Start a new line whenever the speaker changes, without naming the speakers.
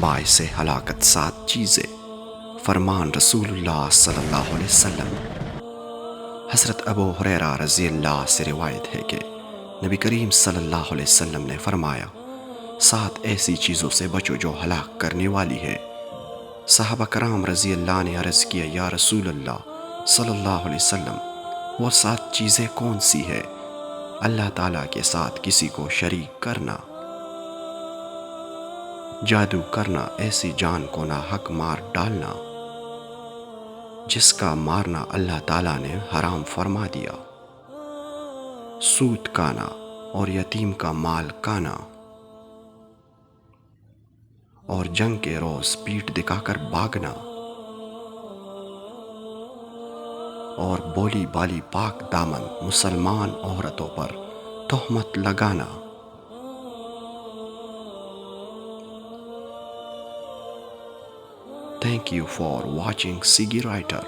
باعث ہلاکت 7 چیزیں، فرمان رسول اللہ صلی اللہ علیہ وسلم۔ حضرت ابو ہریرہ رضی اللہ سے روایت ہے کہ نبی کریم صلی اللہ علیہ وسلم نے فرمایا، 7 ایسی چیزوں سے بچو جو ہلاک کرنے والی ہے۔ صحابہ کرام رضی اللہ نے عرض کیا، یا رسول اللہ صلی اللہ علیہ وسلم، وہ 7 چیزیں کون سی ہے؟ اللہ تعالیٰ کے ساتھ کسی کو شریک کرنا، جادو کرنا، ایسی جان کو ناحق مار ڈالنا جس کا مارنا اللہ تعالیٰ نے حرام فرما دیا، سود کھانا اور یتیم کا مال کھانا، اور جنگ کے روز پیٹھ دکھا کر بھاگنا، اور بولی بالی پاک دامن مسلمان عورتوں پر تہمت لگانا۔ Thank you for watching Sigi Writer.